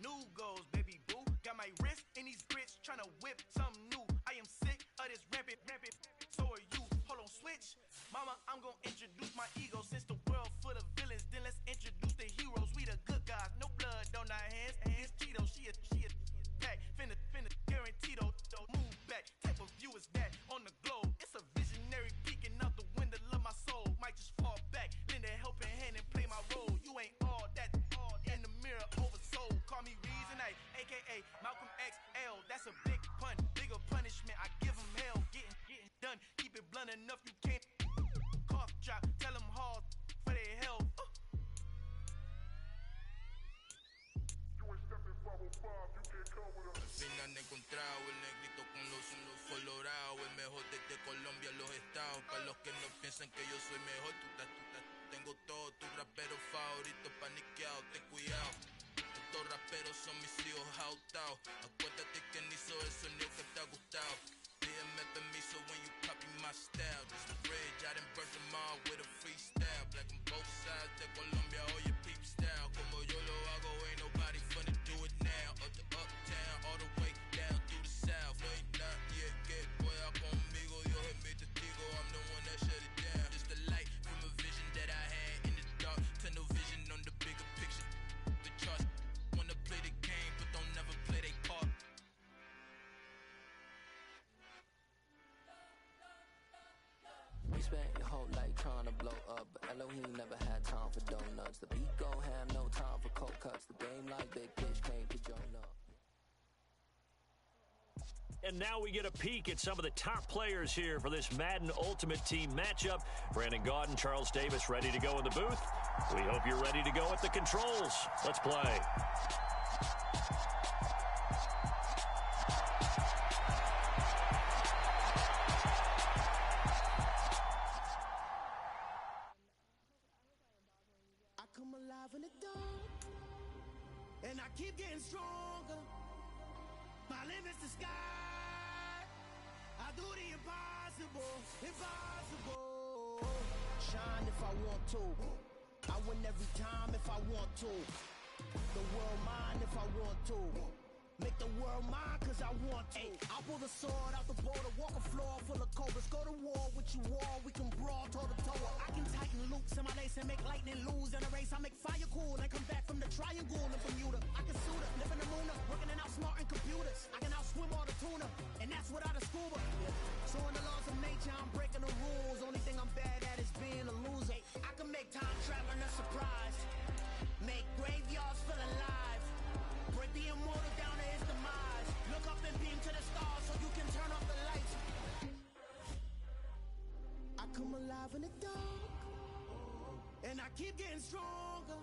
E: New goals, baby boo. Got my wrist in these grits, tryna whip something new. I am sick of this rampant. So are you. Hold on, switch. Mama, I'm gonna introduce my ego. Since the world full of villains, then let's introduce the heroes. We the good guys, no blood on our hands. Hands Cheeto, she a pack. Finna, guaranteed. Move back. Type of view is that on the globe? It's a visionary peeking out the window of my soul. Might just fall back, lend a helping hand and play my role. You ain't all that in the mirror oversold. Call me Reason A, aka Malcolm XL. That's a big pun, bigger punishment. I give him hell, getting done. Keep it blunt enough, you can't cough drop. Tell them hard for their health.
F: Al final he encontrado el negrito con los colorados, el mejor desde Colombia, los estados. Para los que no piensan que yo soy mejor, tengo todo, tus raperos favoritos paniqueados, ten cuidado. Estos raperos son mis hijos jautados. Acuérdate que ni hizo el sonido que te ha gustado. Pídeme permiso when you copy my style. Just a bridge, I done burnt them all with a freestyle. Black on both sides de Colombia, oye peep style. Como yo lo hago, ain't nobody finna do it now. Up to uptown, all the way down through the south. No ain't not yet, que pueda conmigo. Dios es mi testigo, I'm the one that shut it down. Just a light from a vision that I had in the dark. Tunnel vision on the bigger picture. The charts wanna play the game, but don't never play their part.
J: You spent your whole life trying to blow up, but Elohim never had time for donuts. The beat gon' have no time for cold cuts. The game like Big Fish came to join up.
H: And now we get a peek at some of the top players here for this Madden Ultimate Team matchup. Brandon Gaudin, Charles Davis ready to go in the booth. We hope you're ready to go at the controls. Let's play.
B: Come alive in the dark, and I keep getting stronger. My limit's the sky. I do the impossible. Shine if I want to. I win every time if I want to. The world mine if I want to. Make the world mine cause I want to. I'll pull the sword out the border, walk a floor full of cobras. Go to war with you all, we can brawl toe to toe. I can tighten loops in my lace and make lightning lose in a race. I make fire cool and come back from the triangle in Bermuda. I can suit up, live in the moon, working and outsmarting computers. I can outswim all the tuna, and that's without a scuba. So in the laws of nature, I'm breaking the rules. Only thing I'm bad at is being a loser. I can make time traveling a surprise. Make graveyards feel alive. Break the immortal down to his demise. Look up and beam to the stars so you can turn off the lights. I come alive in the dark, and I keep getting stronger.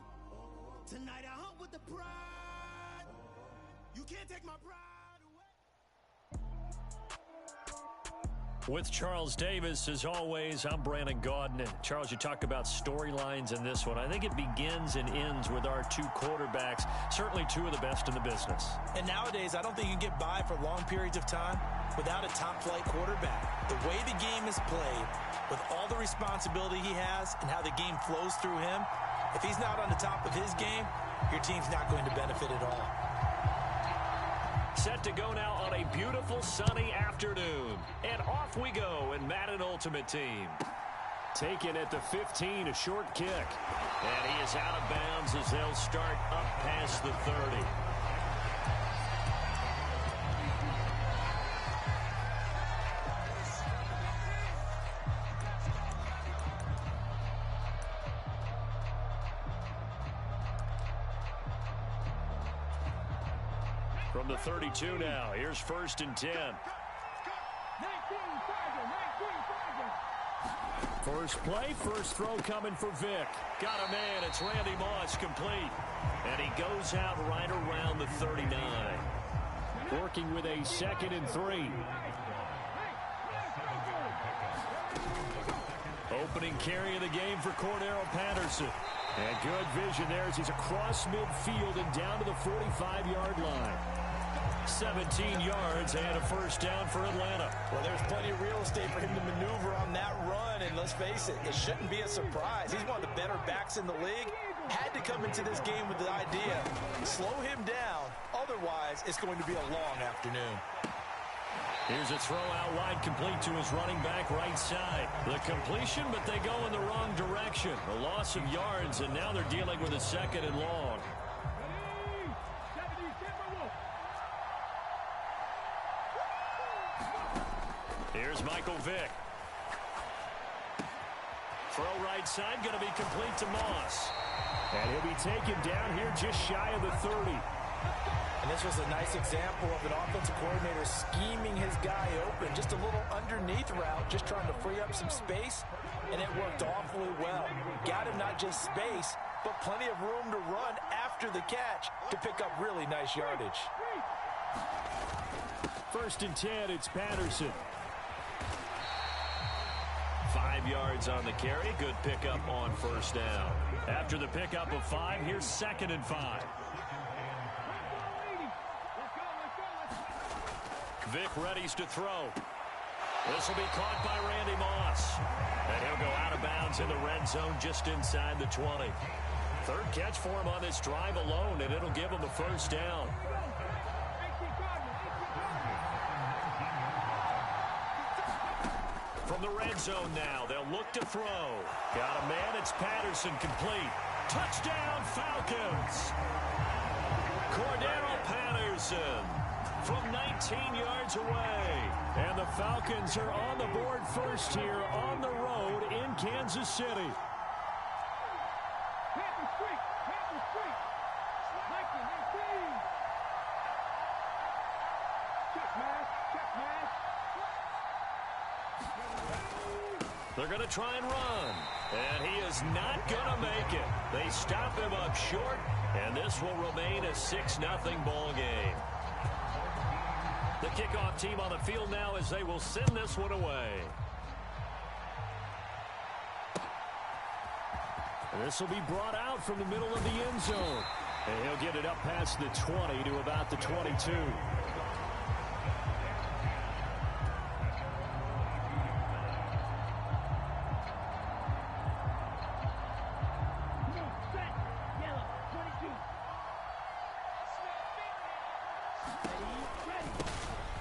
B: Tonight I hunt with the pride. You can't take my pride away.
H: With Charles Davis, as always, I'm Brandon Gaudin. And Charles, you talk about storylines in this one. I think it begins and ends with our two quarterbacks, certainly two of the best in the business.
I: And nowadays, I don't think you can get by for long periods of time without a top-flight quarterback. The way the game is played, with all the responsibility he has and how the game flows through him, if he's not on the top of his game, your team's not going to benefit at all.
H: Set to go now on a beautiful sunny afternoon. And off we go in Madden Ultimate Team. Taken at the 15, a short kick. And he is out of bounds as they'll start up past the 30. From the 32 now, here's 1st and 10. First play, first throw coming for Vic. Got a man, it's Randy Moss, complete. And he goes out right around the 39. Working with a 2nd and 3. Opening carry of the game for Cordero Patterson. And good vision there as he's across midfield and down to the 45-yard line. 17 yards and a 1st down for Atlanta.
I: Well, there's plenty of real estate for him to maneuver on that run, and let's face it, it shouldn't be a surprise. He's one of the better backs in the league. Had to come into this game with the idea, slow him down, otherwise it's going to be a long afternoon.
H: Here's a throw out wide, complete to his running back right side. The completion, but they go in the wrong direction. A loss of yards, and now they're dealing with a 2nd and long. Here's Michael Vick. Throw right side, going to be complete to Moss. And he'll be taken down here just shy of the 30.
I: And this was a nice example of an offensive coordinator scheming his guy open. Just a little underneath route, just trying to free up some space, and it worked awfully well. Got him not just space, but plenty of room to run after the catch to pick up really nice yardage.
H: 1st and 10, it's Patterson. 5 yards on the carry. Good pickup on 1st down. After the pickup of 5, here's 2nd and 5. Vic readies to throw. This will be caught by Randy Moss. And he'll go out of bounds in the red zone just inside the 20. 3rd catch for him on this drive alone, and it'll give him a 1st down. From the red zone now, they'll look to throw. Got a man, it's Patterson, complete. Touchdown, Falcons! Cordero Patterson from 19 yards away. And the Falcons are on the board first here on the road in Kansas City. They're going to try and run, and he is not going to make it. They stop him up short, and this will remain a 6-0 ball game. The kickoff team on the field now as they will send this one away. And this will be brought out from the middle of the end zone, and he'll get it up past the 20 to about the 22.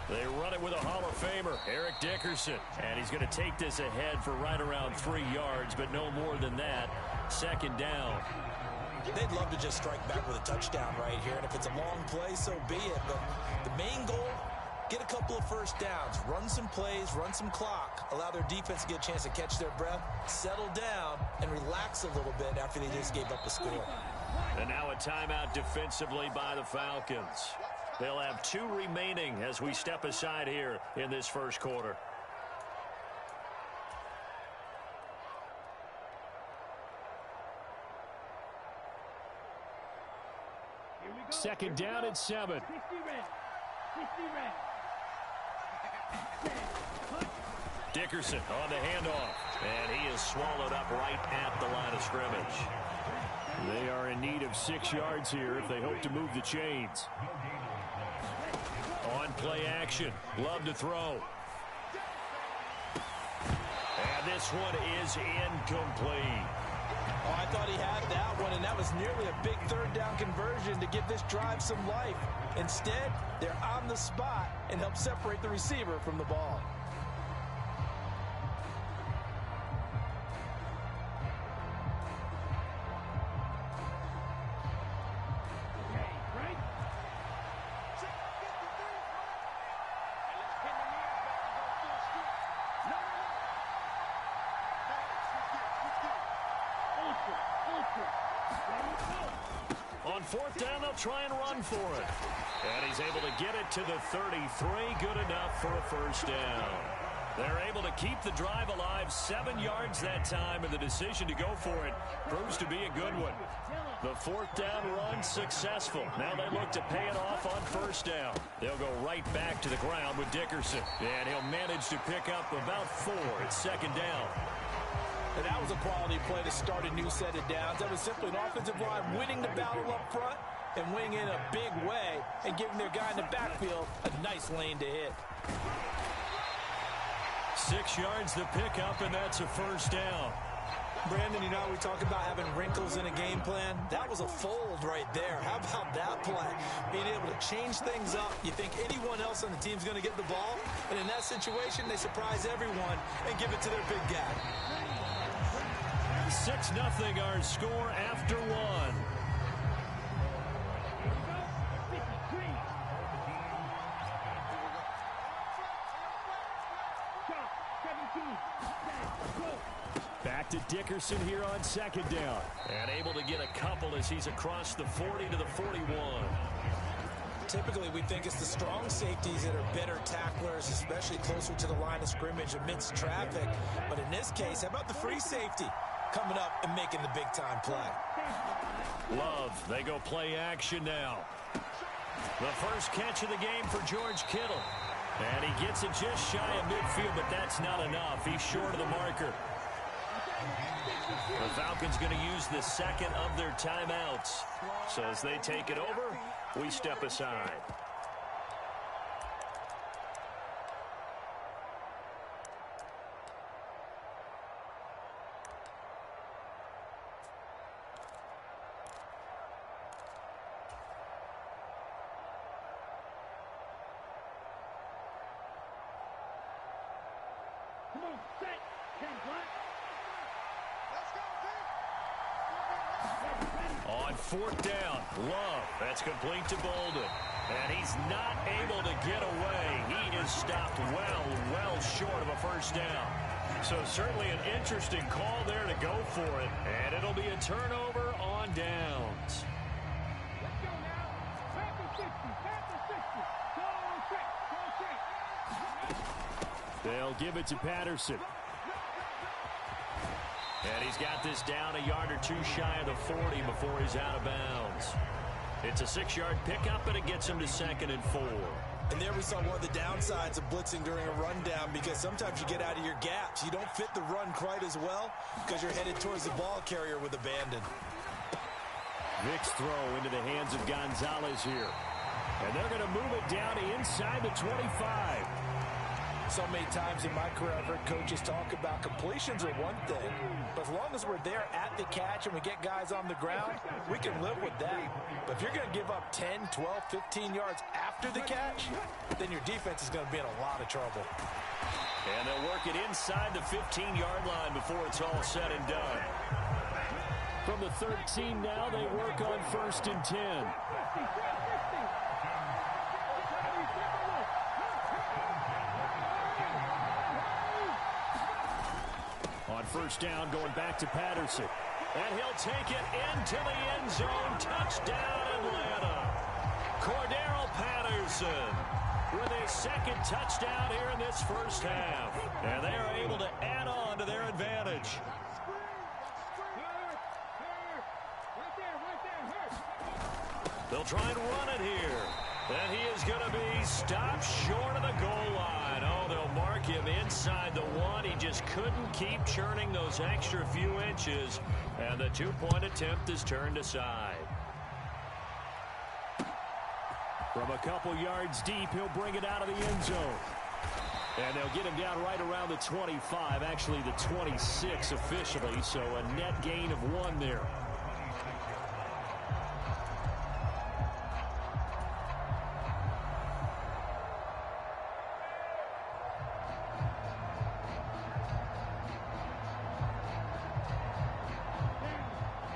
H: They run it with a Hall of Famer, Eric Dickerson. And he's going to take this ahead for right around 3 yards, but no more than that. 2nd down.
I: They'd love to just strike back with a touchdown right here. And if it's a long play, so be it. But the main goal, get a couple of 1st downs. Run some plays, run some clock. Allow their defense to get a chance to catch their breath, settle down, and relax a little bit after they just gave up a score.
H: And now a timeout defensively by the Falcons. They'll have 2 remaining as we step aside here in this 1st quarter. Second down at 7. Dickerson on the handoff. And he is swallowed up right at the line of scrimmage.
G: They are in need of 6 yards here if they hope to move the chains. On play action. Love to throw. And this one is incomplete.
I: Oh, I thought he had that one, and that was nearly a big third down conversion to give this drive some life. Instead, they're on the spot and help separate the receiver from the ball.
H: On fourth down, they'll try and run for it. And he's able to get it to the 33. Good enough for a first down. They're able to keep the drive alive, 7 yards that time, and the decision to go for it proves to be a good one. The fourth down run successful. Now they look to pay it off on first down. They'll go right back to the ground with Dickerson. And he'll manage to pick up about 4 at second down.
I: And that was a quality play to start a new set of downs. That was simply an offensive line winning the battle up front and winning in a big way and giving their guy in the backfield a nice lane to hit.
H: 6 yards the pickup, and that's a first down.
I: Brandon, you know, we talk about having wrinkles in a game plan. That was a fold right there. How about that play? Being able to change things up. You think anyone else on the team's going to get the ball, and in that situation, they surprise everyone and give it to their big guy.
H: 6-0 our score after one. Back to Dickerson here on second down. And able to get a couple as he's across the 40 to the 41.
I: Typically, we think it's the strong safeties that are better tacklers, especially closer to the line of scrimmage amidst traffic. But in this case, how about the free safety coming up and making the big-time play?
H: Love, they go play action now. The first catch of the game for George Kittle. And he gets it just shy of midfield, but that's not enough. He's short of the marker. The Falcons going to use the second of their timeouts. So as they take it over, we step aside. On fourth down, Love. That's complete to Bolden. And he's not able to get away. He is stopped well short of a first down. So certainly an interesting call there to go for it. And it'll be a turnover on downs. They'll give it to Patterson. And he's got this down a yard or two shy of the 40 before he's out of bounds. It's a 6-yard pickup, and it gets him to 2nd and 4.
I: And there we saw one of the downsides of blitzing during a rundown, because sometimes you get out of your gaps. You don't fit the run quite as well because you're headed towards the ball carrier with abandon.
H: Vick's throw into the hands of Gonzalez here. And they're going to move it down to inside the 25.
I: So many times in my career I've heard coaches talk about completions are one thing, but as long as we're there at the catch and we get guys on the ground, we can live with that. But if you're going to give up 10, 12, 15 yards after the catch, then your defense is going to be in a lot of trouble.
H: And they'll work it inside the 15-yard line before it's all said and done. From the 13 now, they work on 1st and 10. On first down, going back to Patterson. And he'll take it into the end zone. Touchdown, Atlanta. Cordero Patterson with his second touchdown here in this first half. And they are able to add on to their advantage. They'll try and run it here. And he is going to be stopped short of the goal line. Oh, they'll mark him inside the one. He just couldn't keep churning those extra few inches. And the two-point attempt is turned aside. From a couple yards deep, he'll bring it out of the end zone. And they'll get him down right around the 25, actually the 26 officially, so a net gain of 1 there.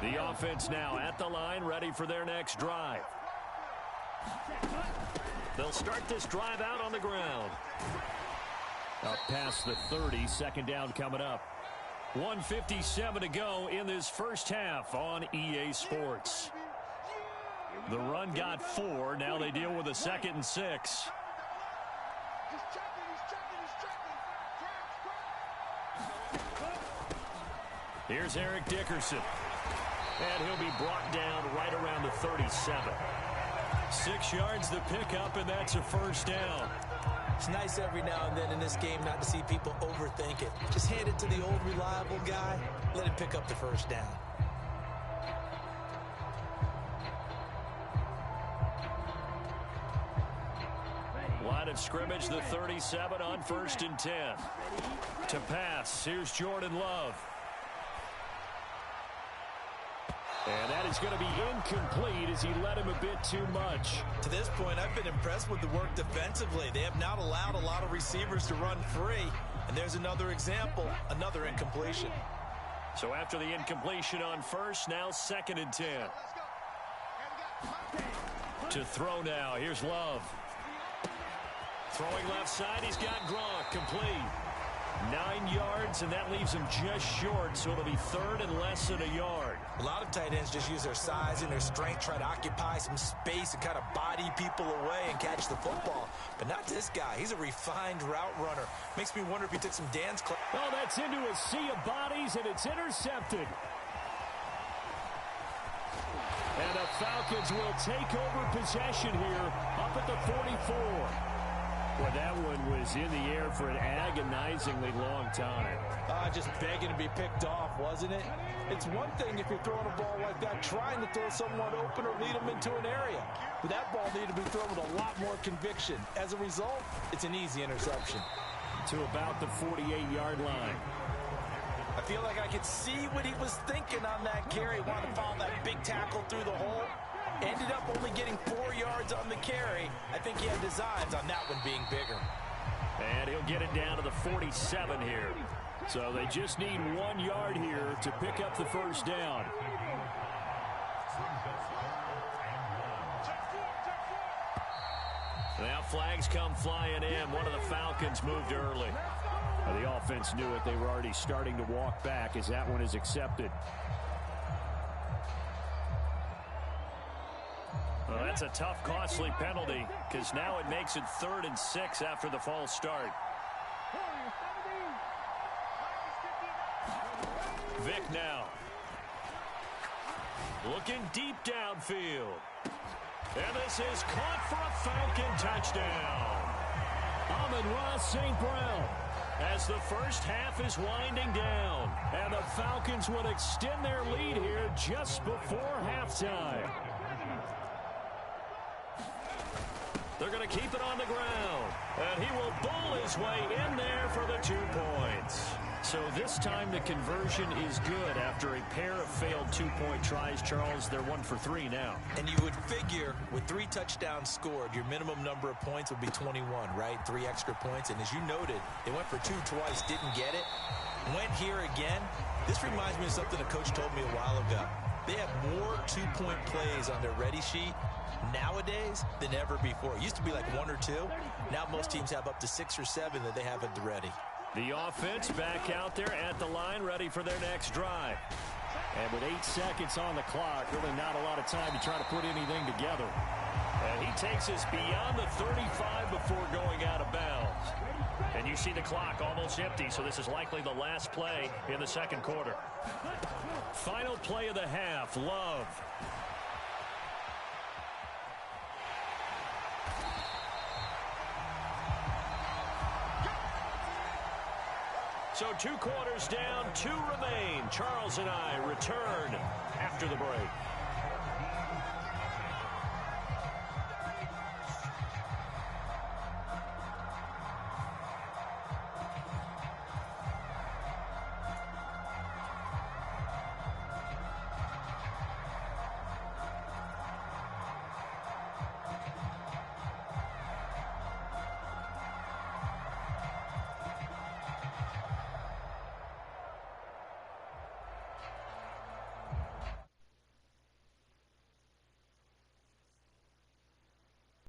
H: The offense now at the line, ready for their next drive. They'll start this drive out on the ground. Up past the 30, second down coming up. 1:57 to go in this first half on EA Sports. The run got 4. Now they deal with a 2nd and 6. Here's Eric Dickerson. And he'll be brought down right around the 37. 6 yards the pickup, and that's a first down.
I: It's nice every now and then in this game not to see people overthink it. Just hand it to the old reliable guy. Let him pick up the first down.
H: Line of scrimmage, the 37 on 1st and 10. To pass, here's Jordan Love. And that is going to be incomplete as he led him a bit too much.
I: To this point, I've been impressed with the work defensively. They have not allowed a lot of receivers to run free. And there's another example, another incompletion.
H: So after the incompletion on 1st, now 2nd and 10. To throw now, here's Love. Throwing left side, he's got Gronk, complete. 9 yards, and that leaves him just short, so it'll be 3rd and less than a yard.
I: A lot of tight ends just use their size and their strength, try to occupy some space and kind of body people away and catch the football. But not this guy. He's a refined route runner. Makes me wonder if he took some dance class.
H: Oh, that's into a sea of bodies, and it's intercepted. And the Falcons will take over possession here up at the 44. Well, that one was in the air for an agonizingly long time.
I: Just begging to be picked off, wasn't it? It's one thing if you're throwing a ball like that, trying to throw someone open or lead them into an area. But that ball needed to be thrown with a lot more conviction. As a result, it's an easy interception.
H: To about the 48-yard line.
I: I feel like I could see what he was thinking on that carry. Wanted to follow that big tackle through the hole. Ended up only getting 4 yards on the carry. I think he had designs on that one being bigger.
H: And he'll get it down to the 47 here. So they just need 1 yard here to pick up the first down. Now flags come flying in. One of the Falcons moved early. The offense knew it. They were already starting to walk back as that one is accepted. Well, that's a tough, costly penalty because now it makes it 3rd and 6 after the false start. Vic now. Looking deep downfield. And this is caught for a Falcon touchdown. Amon-Ra St. Brown as the first half is winding down. And the Falcons would extend their lead here just before halftime. They're going to keep it on the ground. And he will bowl his way in there for the 2 points. So this time the conversion is good after a pair of failed 2-point tries. Charles, they're 1 for 3 now.
I: And you would figure with 3 touchdowns scored, your minimum number of points would be 21, right? 3 extra points. And as you noted, they went for 2 twice, didn't get it. Went here again. This reminds me of something a coach told me a while ago. They have more 2-point plays on their ready sheet nowadays than ever before. It used to be like 1 or 2. Now most teams have up to 6 or 7 that they have at the ready.
H: The offense back out there at the line, ready for their next drive. And with 8 seconds on the clock, really not a lot of time to try to put anything together. And he takes us beyond the 35 before going out of bounds. And you see the clock almost empty, so this is likely the last play in the second quarter. Final play of the half, Love. So 2 quarters down, 2 remain. Charles and I return after the break.